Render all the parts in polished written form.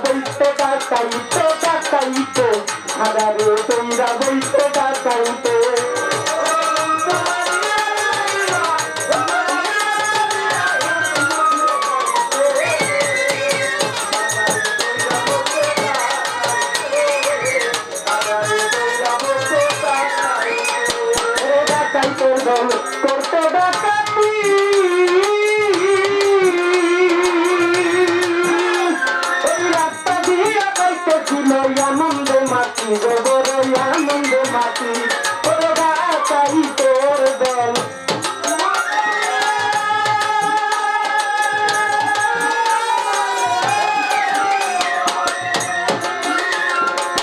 বইতে ডাকাইতে ডাকাইতে হাজারে দইরা বইতে ডাকাইতে করতে ডাকাতি ওই রাস্তা দিয়া পাইতেছিল আনন্দ মাটি গোবর আনন্দ মাটি ওরে ডাকাই তোর দল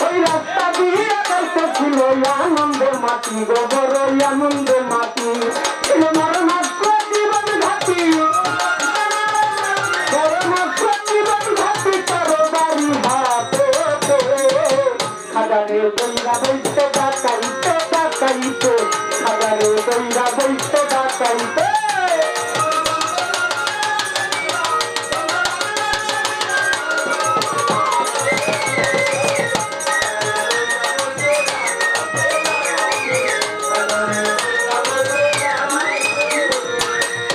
ওই রাস্তা দিয়া পাইতেছিল আনন্দ মাটি গোবর আনন্দ মাটি হাজারে দইরা বইতে ডাকাইতে ডাকাইতে হাজারে দইরা বইতে ডাকাইতে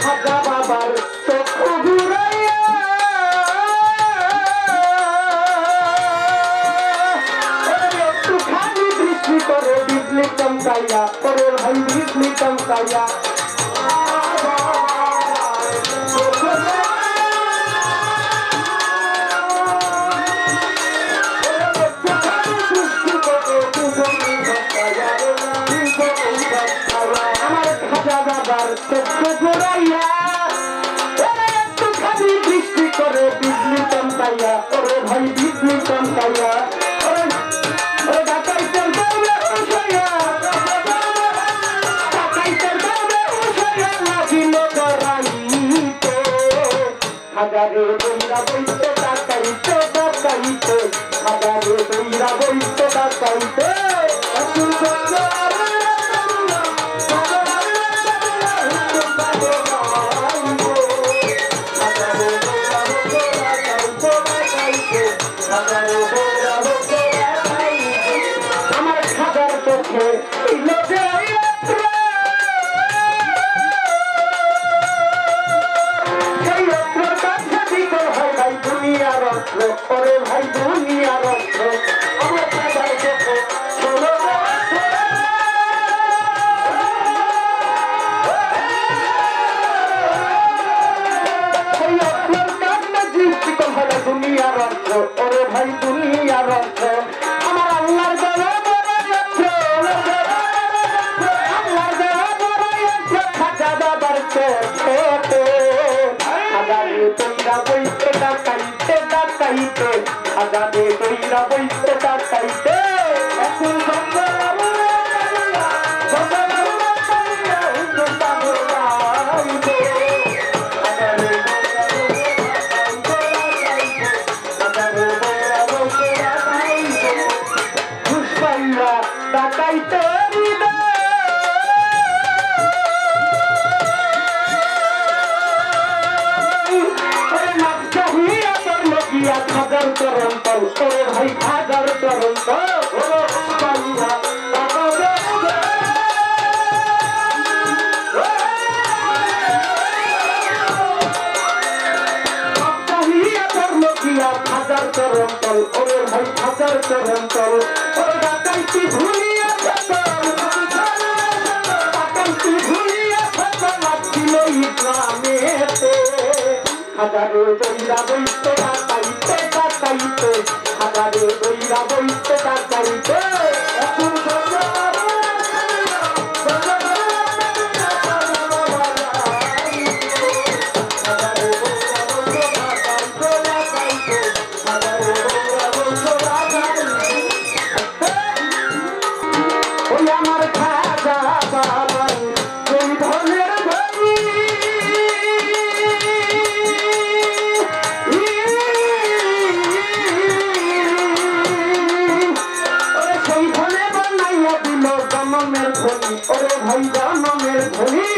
হাজা বাবার চক্ষু ঘুরাইয়া একটুখানি দৃষ্টি করে বিজলি চমকাইয়া করে ভাই বিজলি চমকাইয়া আমার খাজা বাবার চক্ষু ঘুরাইয়া একটুখানি দৃষ্টি করে বিজলি চমকাইয়া ওরে ভাই বিজলি চমকাইয়া হাজারে দইরা বইতে ডাকাইতে ডাকাইতে হাজারে দইরা বইতে ডাকাইতে আমার খাবার চোখে ওরে ভাই দুনিয়ার অর্থ আমার খাবার চোখে শোনো দুনিয়ার অর্থ ওরে ভাই দুনিয়ার অর্থ আমার আল্লাহর দেওয়া বড় অর্থ আল্লাহর দেওয়া বড় অর্থ খাজা বাবার চোখে হাজারে দইরা বইতে ডাকাইতে ডাকাইতে হাজারে দইরা বইতে ডাকাইতে এখন ডাকাইতে হাজার চরণ তল ওরে ভাই হাজার চরণ তল হাজার চরণ তল ওরে ভাই হাজার চরণ তল ওরে ডাকাইতি ভুলিয়া ডাকাইতি ভুলিয়া ছিল ইসলামেতে হাজারে দইরা বইতে ডাকাইতে ডাকাইতে হাজারে দইরা বইতে ডাকাইতে আমার খাজা বাবার দুই ধনের ধনী সেই ধনে বানাইয়া দিল জনমের ধনী ওরে ভাই জনমের ধনী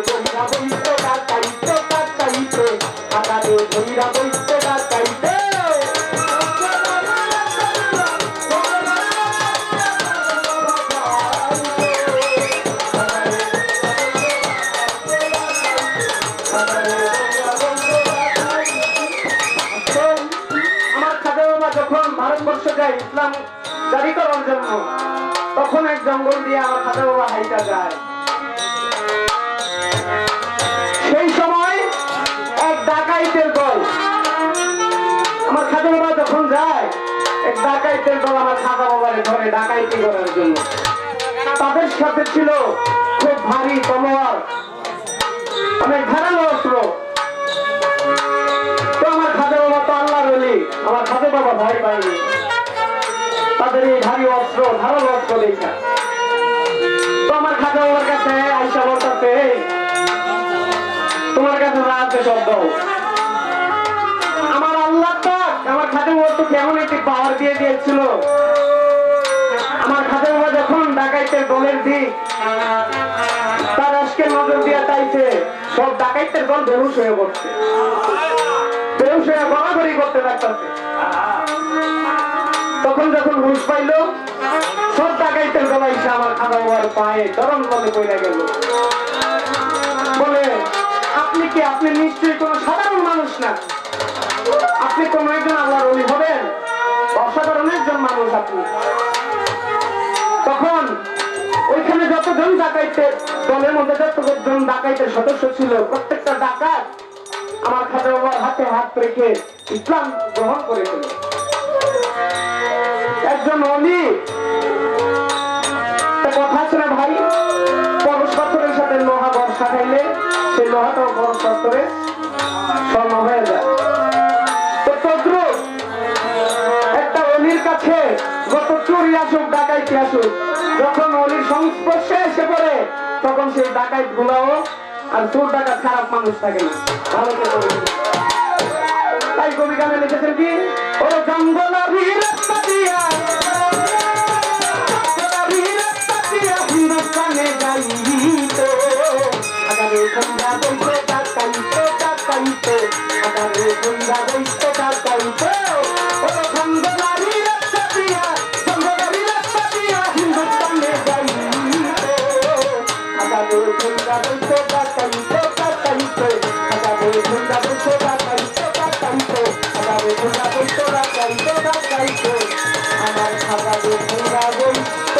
ধইরা বইতে ডাকাইতে ডাকাইতে আগারে ধইরা বইতে ডাকাইতে ভারতবর্ষে যায় ইসলাম জারি করার জন্য, তখন এক জঙ্গল দিয়ে আমার খাজা বাবা হাইটা যায়। সেই সময় এক ডাকাইতের দল, আমার খাজা বাবা যখন যায়, এক ডাকাইতের দল আমার খাজা বাবারে ধরে ডাকাইতি করার জন্য। তাদের সাথে ছিল খুব ভারী তলোয়ার, অনেক ধারালো অস্ত্র। আমার খাজা বাবা তো আল্লাহর ওলি, আমার খাজা বাবা ভয় পায়নি তাদের এই ভারী অস্ত্র, ধারালো অস্ত্র দেখা। তো আমার খাজা বাবার কাছে আইসা বলতেছে, তোমার কাছে যা আছে সব দাও। আমার আল্লাহ পাক আমার খাজা বাবা তো কেমন একটি পাওয়ার দিয়ে দিয়েছিল। আমার খাজা বাবা যখন ডাকাইতের দলের দিক তার আজকে নজর দিয়ে চাইছে, সব ডাকাইতের দল বেহুশ হয়ে পড়ছে, বেহুশ হয়ে গড়াগড়ি করতে লাগতেছে। তখন যখন হুঁশ পাইল, সব ডাকাইতের দল এসে আমার খাজা বাবার পায়ে চরম তলে পড়ে গেল। বলে, আপনি কি, আপনি নিশ্চয়ই কোন সাধারণ মানুষ না, আপনি কোন একজন আল্লাহর ওলি হবেন, অসাধারণ একজন মানুষ আপনি। তখন ওইখানে যতজন ডাকাইতের দলের মধ্যে যতজন ডাকাইতের সদস্য ছিল, প্রত্যেকটা ডাকাত আমার খাজা বাবার হাতে হাত রেখে ইসলাম গ্রহণ করেছিল। একজন অলি, কথা আছে না ভাই, পরশ পাথরের সাথে লোহা বর্ষা খাইলে সেই লোহাটাও পরশ পাথরে স্বর্ণ হয়ে যায়। তো তদ্রুপ একটা অলির কাছে যত চুরি আসুক, ডাকাইতে আসুক, যখন অলির সংস্পর্শে এসে পড়ে, তখন সেই ডাকাইত গুলাও আর চোর ডাকাত খারাপ মানুষ থাকে না, ভালো করে। তাই কবি গানে লিখেছেন কি, ওরে জঙ্গল হিন্দুস্তানে যাইতো আগারে সন্ধ্যা বইতে ডাকাইতো ডাকাইতো আগারে সন্ধ্যা বইতে ডাকাইতো ওরে জঙ্গলারি রাস্তা দিয়া জঙ্গলারি রাস্তা দিয়া হিন্দুস্তানে যাইতো আগারে সন্ধ্যা বইতে ডাকাইতো ডাকাইতো আগারে সন্ধ্যা বইতে ডাকাইতো ডাকাইতো আগারে সন্ধ্যা বইতে ডাকাইতো ডাকাইতো আমার আগারে সন্ধ্যা বইতে